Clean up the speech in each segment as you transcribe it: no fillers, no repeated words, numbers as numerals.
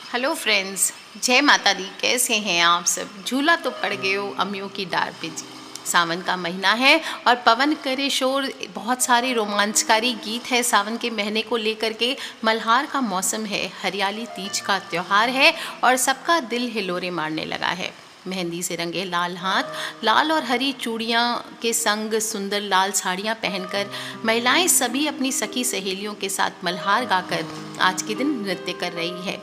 Hello friends, जय माता दी। कैसे हैं आप सब? झूला तो पड़ गए हो अम्मियों की डार पे जी। सावन का महीना है और पवन करे शोर, बहुत सारे रोमांचकारी गीत है सावन के महीने को लेकर के। मल्हार का मौसम है, हरियाली तीज का त्यौहार है और सबका दिल हिलोरे मारने लगा है। मेहंदी से रंगे लाल हाथ, लाल और हरी चूड़ियाँ के संग सुंदर लाल साड़ियाँ पहनकर महिलाएं सभी अपनी सखी सहेलियों के साथ मल्हार गाकर आज के दिन नृत्य कर रही है।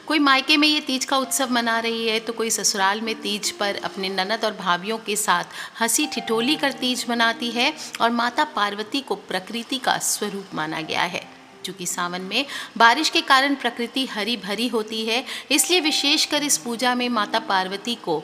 कोई मायके में ये तीज का उत्सव मना रही है तो कोई ससुराल में तीज पर अपने ननद और भाभियों के साथ हंसी ठिठोली कर तीज मनाती है। और माता पार्वती को प्रकृति का स्वरूप माना गया है। चूँकि सावन में बारिश के कारण प्रकृति हरी भरी होती है, इसलिए विशेषकर इस पूजा में माता पार्वती को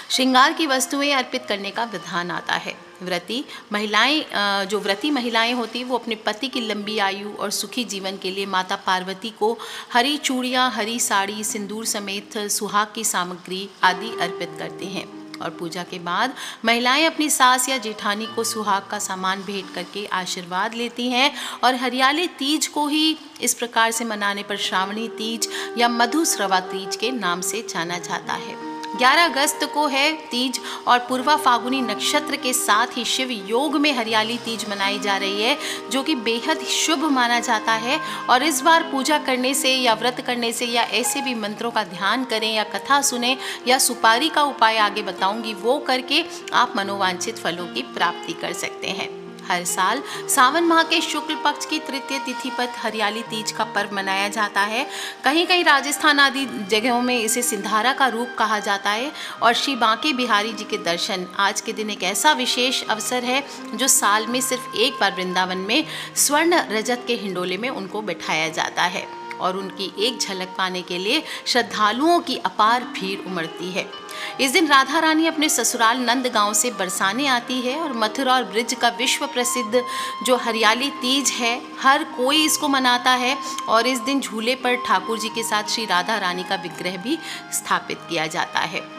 श्रृंगार की वस्तुएं अर्पित करने का विधान आता है। जो व्रती महिलाएं होती वो अपने पति की लंबी आयु और सुखी जीवन के लिए माता पार्वती को हरी चूड़ियाँ, हरी साड़ी, सिंदूर समेत सुहाग की सामग्री आदि अर्पित करते हैं। और पूजा के बाद महिलाएं अपनी सास या जेठानी को सुहाग का सामान भेंट करके आशीर्वाद लेती हैं। और हरियाली तीज को ही इस प्रकार से मनाने पर श्रावणी तीज या मधुश्रवा तीज के नाम से जाना जाता है। 11 अगस्त को है तीज और पूर्वा फागुनी नक्षत्र के साथ ही शिव योग में हरियाली तीज मनाई जा रही है, जो कि बेहद शुभ माना जाता है। और इस बार पूजा करने से या व्रत करने से या ऐसे भी मंत्रों का ध्यान करें या कथा सुने या सुपारी का उपाय आगे बताऊंगी, वो करके आप मनोवांछित फलों की प्राप्ति कर सकते हैं। हर साल सावन माह के शुक्ल पक्ष की तृतीय तिथि पर हरियाली तीज का पर्व मनाया जाता है। कहीं कहीं राजस्थान आदि जगहों में इसे सिंधारा का रूप कहा जाता है। और श्री बांके बिहारी जी के दर्शन आज के दिन एक ऐसा विशेष अवसर है जो साल में सिर्फ एक बार वृंदावन में स्वर्ण रजत के हिंडोले में उनको बिठाया जाता है। और उनकी एक झलक पाने के लिए श्रद्धालुओं की अपार भीड़ उमड़ती है। इस दिन राधा रानी अपने ससुराल नंद गांव से बरसाने आती है। और मथुरा और ब्रिज का विश्व प्रसिद्ध जो हरियाली तीज है, हर कोई इसको मनाता है। और इस दिन झूले पर ठाकुर जी के साथ श्री राधा रानी का विग्रह भी स्थापित किया जाता है।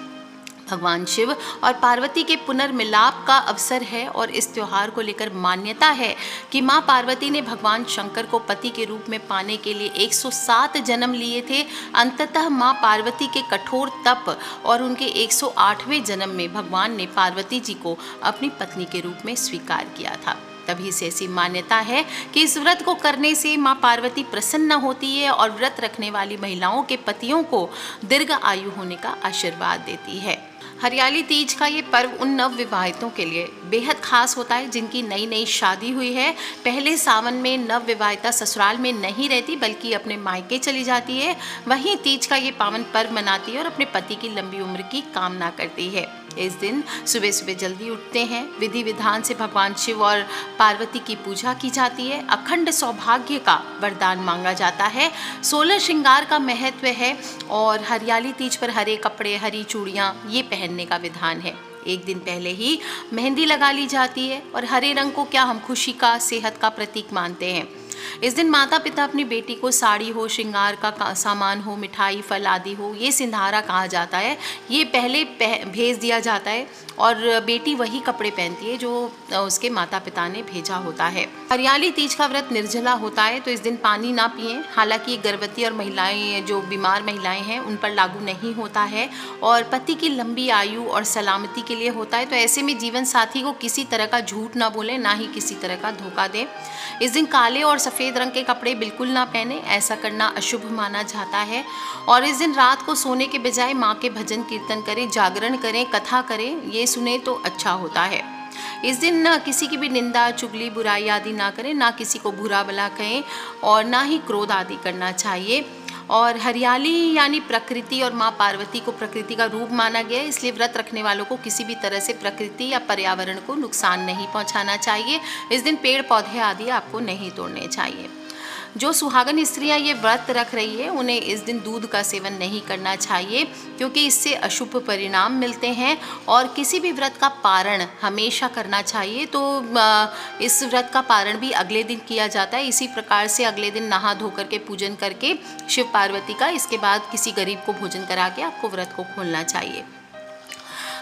भगवान शिव और पार्वती के पुनर्मिलाप का अवसर है। और इस त्योहार को लेकर मान्यता है कि माँ पार्वती ने भगवान शंकर को पति के रूप में पाने के लिए 107 जन्म लिए थे। अंततः माँ पार्वती के कठोर तप और उनके 108वें जन्म में भगवान ने पार्वती जी को अपनी पत्नी के रूप में स्वीकार किया था। तभी से ऐसी मान्यता है कि इस व्रत को करने से माँ पार्वती प्रसन्न होती है और व्रत रखने वाली महिलाओं के पतियों को दीर्घ आयु होने का आशीर्वाद देती है। हरियाली तीज का ये पर्व उन नव विवाहितों के लिए बेहद खास होता है जिनकी नई नई शादी हुई है। पहले सावन में नव विवाहिता ससुराल में नहीं रहती बल्कि अपने मायके चली जाती है, वहीं तीज का ये पावन पर्व मनाती है और अपने पति की लंबी उम्र की कामना करती है। इस दिन सुबह सुबह जल्दी उठते हैं, विधि विधान से भगवान शिव और पार्वती की पूजा की जाती है। अखंड सौभाग्य का वरदान मांगा जाता है। 16 श्रृंगार का महत्व है और हरियाली तीज पर हरे कपड़े, हरी चूड़ियाँ ये पहनने का विधान है। एक दिन पहले ही मेहंदी लगा ली जाती है। और हरे रंग को क्या हम खुशी का, सेहत का प्रतीक मानते हैं। इस दिन माता पिता अपनी बेटी को साड़ी हो, श्रृंगार का सामान हो, मिठाई, फल आदि हो, ये सिंधारा कहा जाता है, ये पहले भेज दिया जाता है। और बेटी वही कपड़े पहनती है जो उसके माता पिता ने भेजा होता है। हरियाली तीज का व्रत निर्जला होता है, तो इस दिन पानी ना पिएं। हालांकि गर्भवती और महिलाएं, जो बीमार महिलाएं हैं, उन पर लागू नहीं होता है। और पति की लंबी आयु और सलामती के लिए होता है। तो ऐसे में जीवन साथी को किसी तरह का झूठ ना बोलें, ना ही किसी तरह का धोखा दें। इस दिन काले और सफ़ेद रंग के कपड़े बिल्कुल ना पहने, ऐसा करना अशुभ माना जाता है। और इस दिन रात को सोने के बजाय माँ के भजन कीर्तन करें, जागरण करें, कथा करें, ये सुने तो अच्छा होता है। इस दिन ना किसी की भी निंदा, चुगली, बुराई आदि ना करें, ना किसी को बुरा भला कहें और ना ही क्रोध आदि करना चाहिए। और हरियाली यानी प्रकृति और माँ पार्वती को प्रकृति का रूप माना गया है, इसलिए व्रत रखने वालों को किसी भी तरह से प्रकृति या पर्यावरण को नुकसान नहीं पहुँचाना चाहिए। इस दिन पेड़ पौधे आदि आपको नहीं तोड़ने चाहिए। जो सुहागन स्त्रियां ये व्रत रख रही है, उन्हें इस दिन दूध का सेवन नहीं करना चाहिए, क्योंकि इससे अशुभ परिणाम मिलते हैं। और किसी भी व्रत का पारण हमेशा करना चाहिए। तो इस व्रत का पारण भी अगले दिन किया जाता है। इसी प्रकार से अगले दिन नहा धो करके पूजन करके शिव पार्वती का, इसके बाद किसी गरीब को भोजन करा के आपको व्रत को खोलना चाहिए।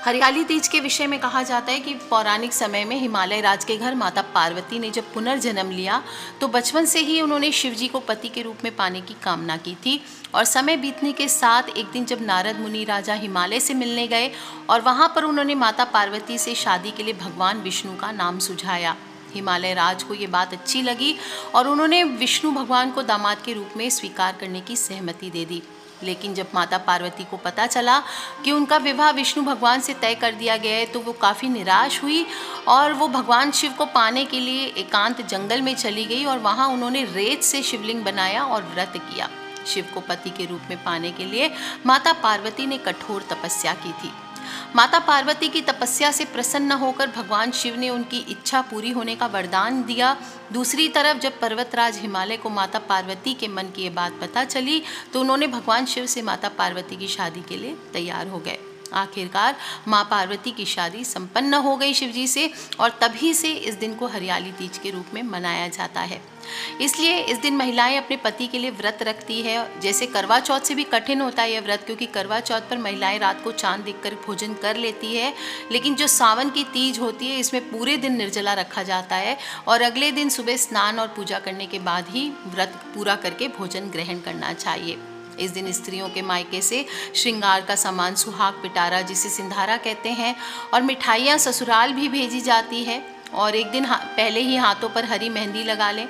हरियाली तीज के विषय में कहा जाता है कि पौराणिक समय में हिमालय राज के घर माता पार्वती ने जब पुनर्जन्म लिया तो बचपन से ही उन्होंने शिव जी को पति के रूप में पाने की कामना की थी। और समय बीतने के साथ एक दिन जब नारद मुनि राजा हिमालय से मिलने गए और वहाँ पर उन्होंने माता पार्वती से शादी के लिए भगवान विष्णु का नाम सुझाया। हिमालय राज को ये बात अच्छी लगी और उन्होंने विष्णु भगवान को दामाद के रूप में स्वीकार करने की सहमति दे दी। लेकिन जब माता पार्वती को पता चला कि उनका विवाह विष्णु भगवान से तय कर दिया गया है तो वो काफ़ी निराश हुई और वो भगवान शिव को पाने के लिए एकांत जंगल में चली गई और वहाँ उन्होंने रेत से शिवलिंग बनाया और व्रत किया। शिव को पति के रूप में पाने के लिए माता पार्वती ने कठोर तपस्या की थी। माता पार्वती की तपस्या से प्रसन्न होकर भगवान शिव ने उनकी इच्छा पूरी होने का वरदान दिया। दूसरी तरफ जब पर्वतराज हिमालय को माता पार्वती के मन की ये बात पता चली तो उन्होंने भगवान शिव से माता पार्वती की शादी के लिए तैयार हो गए। आखिरकार माँ पार्वती की शादी संपन्न हो गई शिव जी से और तभी से इस दिन को हरियाली तीज के रूप में मनाया जाता है। इसलिए इस दिन महिलाएं अपने पति के लिए व्रत रखती है। जैसे करवा चौथ से भी कठिन होता है यह व्रत, क्योंकि करवा चौथ पर महिलाएं रात को चांद देखकर भोजन कर लेती है, लेकिन जो सावन की तीज होती है इसमें पूरे दिन निर्जला रखा जाता है और अगले दिन सुबह स्नान और पूजा करने के बाद ही व्रत पूरा करके भोजन ग्रहण करना चाहिए। इस दिन स्त्रियों के मायके से श्रृंगार का सामान, सुहाग पिटारा जिसे सिंधारा कहते हैं, और मिठाइयाँ ससुराल भी भेजी जाती है। और एक दिन पहले ही हाथों पर हरी मेहंदी लगा लें।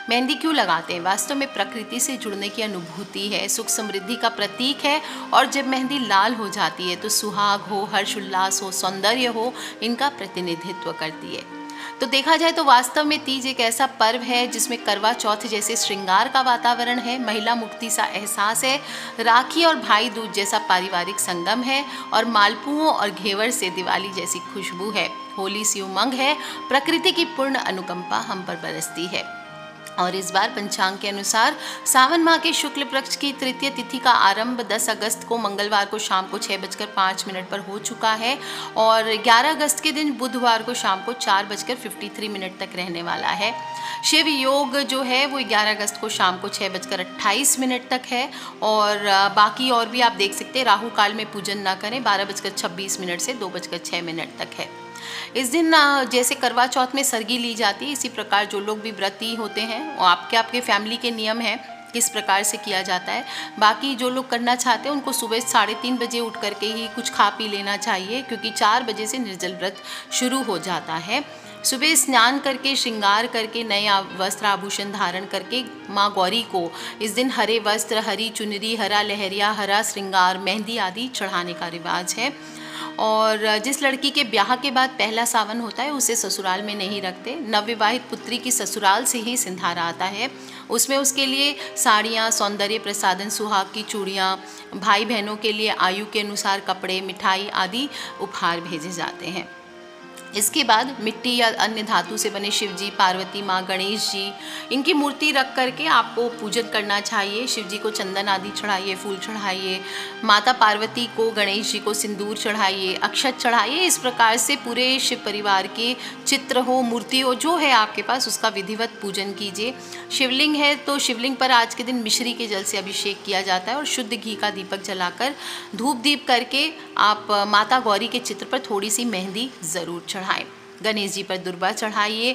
मेहंदी क्यों लगाते हैं? वास्तव में प्रकृति से जुड़ने की अनुभूति है, सुख समृद्धि का प्रतीक है और जब मेहंदी लाल हो जाती है तो सुहाग हो, हर्ष उल्लास हो, सौंदर्य हो, इनका प्रतिनिधित्व करती है। तो देखा जाए तो वास्तव में तीज एक ऐसा पर्व है जिसमें करवा चौथ जैसे श्रृंगार का वातावरण है, महिला मुक्ति सा एहसास है, राखी और भाई दूज जैसा पारिवारिक संगम है और मालपुओं और घेवर से दिवाली जैसी खुशबू है। होली सी उमंग है, प्रकृति की पूर्ण अनुकंपा हम पर बरसती है। और इस बार पंचांग के अनुसार सावन माह के शुक्ल पक्ष की तृतीय तिथि का आरंभ 10 अगस्त को मंगलवार को शाम को 6:05 पर हो चुका है और 11 अगस्त के दिन बुधवार को शाम को 4:53 तक रहने वाला है। शिव योग जो है वो 11 अगस्त को शाम को 6:28 तक है और बाकी और भी आप देख सकते हैं। राहु काल में पूजन ना करें, 12:26 से 2:06 तक है। इस दिन जैसे करवा चौथ में सरगी ली जाती है, इसी प्रकार जो लोग भी व्रती होते हैं और आपके फैमिली के नियम हैं किस प्रकार से किया जाता है। बाकी जो लोग करना चाहते हैं उनको सुबह 3:30 बजे उठ करके ही कुछ खा पी लेना चाहिए, क्योंकि 4 बजे से निर्जल व्रत शुरू हो जाता है। सुबह स्नान करके, श्रृंगार करके, नए वस्त्र आभूषण धारण करके माँ गौरी को इस दिन हरे वस्त्र, हरी चुनरी, हरा लहरिया, हरा श्रृंगार, मेहंदी आदि चढ़ाने का रिवाज है। और जिस लड़की के ब्याह के बाद पहला सावन होता है उसे ससुराल में नहीं रखते। नवविवाहित पुत्री की ससुराल से ही सिंधारा आता है, उसमें उसके लिए साड़ियाँ, सौंदर्य प्रसाधन, सुहाग की चूड़ियाँ, भाई बहनों के लिए आयु के अनुसार कपड़े, मिठाई आदि उपहार भेजे जाते हैं। इसके बाद मिट्टी या अन्य धातु से बने शिव जी, पार्वती माँ, गणेश जी, इनकी मूर्ति रख करके आपको पूजन करना चाहिए। शिव जी को चंदन आदि चढ़ाइए, फूल चढ़ाइए, माता पार्वती को, गणेश जी को सिंदूर चढ़ाइए, अक्षत चढ़ाइए। इस प्रकार से पूरे शिव परिवार के चित्र हो, मूर्ति हो, जो है आपके पास उसका विधिवत पूजन कीजिए। शिवलिंग है तो शिवलिंग पर आज के दिन मिश्री के जल से अभिषेक किया जाता है और शुद्ध घी का दीपक जलाकर धूप दीप करके आप माता गौरी के चित्र पर थोड़ी सी मेहंदी ज़रूर चढ़ाएं। गणेश जी पर दुर्वा चढ़ाइए,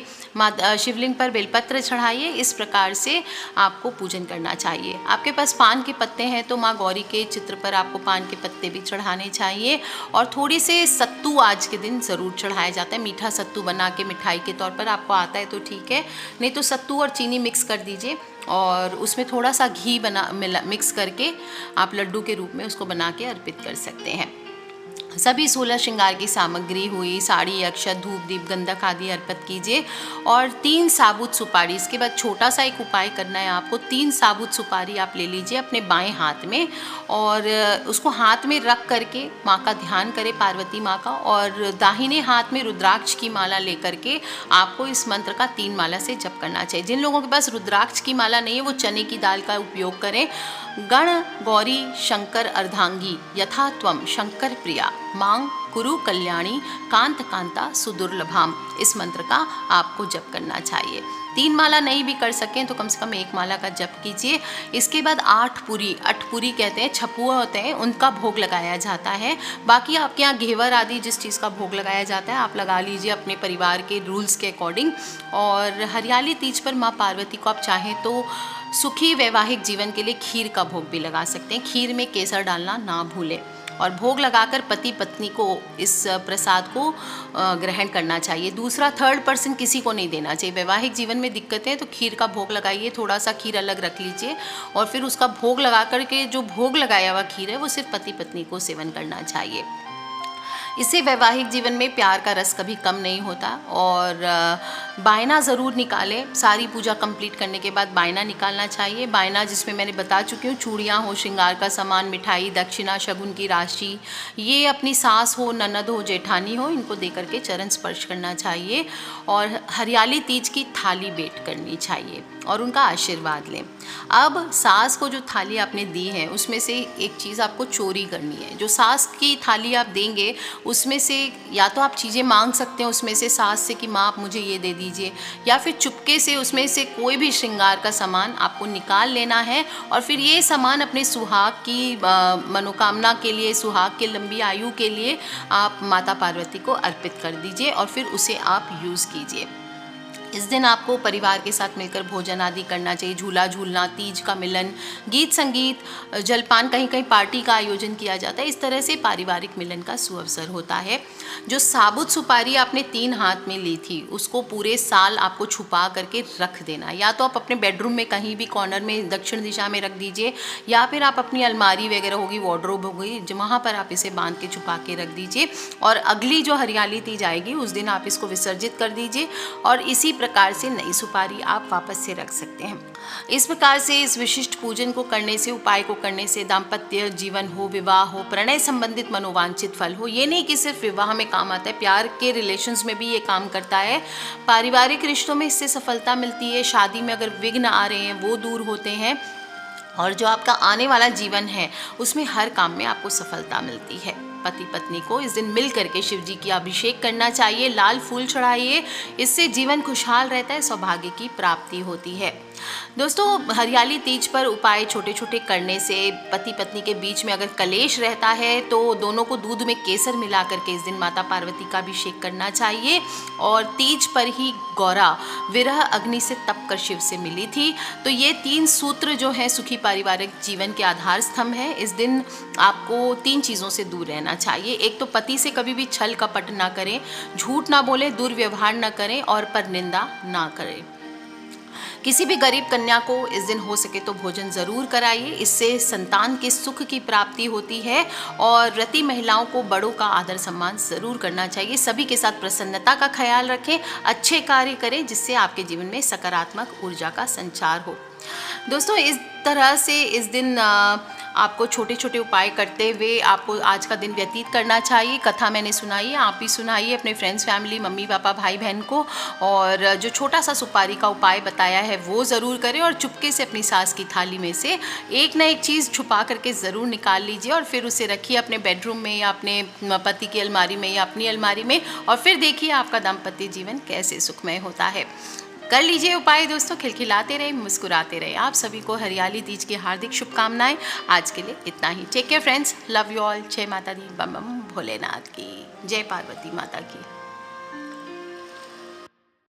शिवलिंग पर बेलपत्र चढ़ाइए। इस प्रकार से आपको पूजन करना चाहिए। आपके पास पान के पत्ते हैं तो माँ गौरी के चित्र पर आपको पान के पत्ते भी चढ़ाने चाहिए और थोड़ी से सत्तू आज के दिन ज़रूर चढ़ाया जाता है। मीठा सत्तू बना के मिठाई के तौर पर आपको आता है तो ठीक है, नहीं तो सत्तू और चीनी मिक्स कर दीजिए और उसमें थोड़ा सा घी मिक्स करके आप लड्डू के रूप में उसको बना के अर्पित कर सकते हैं। सभी 16 श्रृंगार की सामग्री हुई, साड़ी, अक्षत, धूप दीप, गंधक आदि अर्पित कीजिए और 3 साबुत सुपारी। इसके बाद छोटा सा एक उपाय करना है आपको। 3 साबुत सुपारी आप ले लीजिए अपने बाएं हाथ में और उसको हाथ में रख करके माँ का ध्यान करें, पार्वती माँ का, और दाहिने हाथ में रुद्राक्ष की माला लेकर के आपको इस मंत्र का 3 माला से जप करना चाहिए। जिन लोगों के पास रुद्राक्ष की माला नहीं है वो चने की दाल का उपयोग करें। गण गौरी शंकर अर्धांगी यथा त्वम शंकर प्रिया मांग कुरु कल्याणी कांत कांता सुदुर्लभाम, इस मंत्र का आपको जप करना चाहिए। 3 माला नहीं भी कर सकें तो कम से कम 1 माला का जप कीजिए। इसके बाद 8 पूरी कहते हैं, छपुआ होते हैं, उनका भोग लगाया जाता है। बाकी आपके यहाँ घेवर आदि जिस चीज़ का भोग लगाया जाता है आप लगा लीजिए अपने परिवार के रूल्स के अकॉर्डिंग। और हरियाली तीज पर माँ पार्वती को आप चाहें तो सुखी वैवाहिक जीवन के लिए खीर का भोग भी लगा सकते हैं। खीर में केसर डालना ना भूलें। और भोग लगाकर पति पत्नी को इस प्रसाद को ग्रहण करना चाहिए। दूसरा थर्ड पर्सन किसी को नहीं देना चाहिए। वैवाहिक जीवन में दिक्कतें हैं तो खीर का भोग लगाइए, थोड़ा सा खीर अलग रख लीजिए और फिर उसका भोग लगा कर के जो भोग लगाया हुआ खीर है वो सिर्फ पति पत्नी को सेवन करना चाहिए। इससे वैवाहिक जीवन में प्यार का रस कभी कम नहीं होता। और बायना ज़रूर निकालें। सारी पूजा कंप्लीट करने के बाद बायना निकालना चाहिए। बायना जिसमें मैंने बता चुकी हूँ, चूड़ियाँ हो, श्रृंगार का सामान, मिठाई, दक्षिणा, शगुन की राशि, ये अपनी सास हो, ननद हो, जेठानी हो, इनको दे करके चरण स्पर्श करना चाहिए। और हरियाली तीज की थाली भेंट करनी चाहिए और उनका आशीर्वाद लें। अब सास को जो थाली आपने दी है उसमें से एक चीज़ आपको चोरी करनी है। जो सास की थाली आप देंगे उसमें से या तो आप चीज़ें मांग सकते हैं उसमें से सास से कि माँ आप मुझे ये दे दीजिए, या फिर चुपके से उसमें से कोई भी श्रृंगार का सामान आपको निकाल लेना है और फिर ये सामान अपने सुहाग की मनोकामना के लिए, सुहाग के लंबी आयु के लिए आप माता पार्वती को अर्पित कर दीजिए और फिर उसे आप यूज़ कीजिए। इस दिन आपको परिवार के साथ मिलकर भोजन आदि करना चाहिए। झूला झूलना, तीज का मिलन, गीत संगीत, जलपान, कहीं कहीं पार्टी का आयोजन किया जाता है। इस तरह से पारिवारिक मिलन का सुअवसर होता है। जो साबुत सुपारी आपने 3 हाथ में ली थी उसको पूरे साल आपको छुपा करके रख देना। या तो आप अपने बेडरूम में कहीं भी कॉर्नर में दक्षिण दिशा में रख दीजिए, या फिर आप अपनी अलमारी वगैरह होगी, वार्डरोब होगी, वहाँ पर आप इसे बांध के छुपा के रख दीजिए। और अगली जो हरियाली तीज आएगी उस दिन आप इसको विसर्जित कर दीजिए और इसी प्रकार से नई सुपारी आप वापस से रख सकते हैं। इस प्रकार से इस विशिष्ट पूजन को करने से, उपाय को करने से दाम्पत्य जीवन हो, विवाह हो, प्रणय संबंधित मनोवांछित फल हो। ये नहीं कि सिर्फ विवाह में काम आता है, प्यार के रिलेशंस में भी ये काम करता है। पारिवारिक रिश्तों में इससे सफलता मिलती है। शादी में अगर विघ्न आ रहे हैं वो दूर होते हैं और जो आपका आने वाला जीवन है उसमें हर काम में आपको सफलता मिलती है। पति पत्नी को इस दिन मिल करके शिव जी की अभिषेक करना चाहिए, लाल फूल चढ़ाइए, इससे जीवन खुशहाल रहता है, सौभाग्य की प्राप्ति होती है। दोस्तों, हरियाली तीज पर उपाय छोटे छोटे करने से पति पत्नी के बीच में अगर कलेश रहता है तो दोनों को दूध में केसर मिला करके इस दिन माता पार्वती का अभिषेक करना चाहिए। और तीज पर ही गौरा विरह अग्नि से तप कर शिव से मिली थी। तो ये 3 सूत्र जो है सुखी पारिवारिक जीवन के आधार स्तंभ है। इस दिन आपको 3 चीज़ों से दूर रहना चाहिए। एक तो पति से कभी भी छल कपट ना करें, झूठ ना बोलें, दुर्व्यवहार ना करें और पर निंदा ना करें। किसी भी गरीब कन्या को इस दिन हो सके तो भोजन ज़रूर कराइए, इससे संतान के सुख की प्राप्ति होती है। और रति महिलाओं को बड़ों का आदर सम्मान ज़रूर करना चाहिए। सभी के साथ प्रसन्नता का ख्याल रखें, अच्छे कार्य करें जिससे आपके जीवन में सकारात्मक ऊर्जा का संचार हो। दोस्तों, इस तरह से इस दिन आपको छोटे छोटे उपाय करते हुए आपको आज का दिन व्यतीत करना चाहिए। कथा मैंने सुनाई है, आप भी सुनाइए अपने फ्रेंड्स, फैमिली, मम्मी पापा, भाई बहन को। और जो छोटा सा सुपारी का उपाय बताया है वो ज़रूर करें और चुपके से अपनी सास की थाली में से एक ना एक चीज़ छुपा करके ज़रूर निकाल लीजिए और फिर उसे रखिए अपने बेडरूम में या अपने पति की अलमारी में या अपनी अलमारी में, और फिर देखिए आपका दाम्पत्य जीवन कैसे सुखमय होता है। कर लीजिए उपाय दोस्तों, खिलखिलाते रहे, मुस्कुराते रहे। आप सभी को हरियाली तीज की हार्दिक शुभकामनाएं। आज के लिए इतना ही। Take care friends, love you all. जय माता दी, बम बम भोलेनाथ की जय, पार्वती माता की।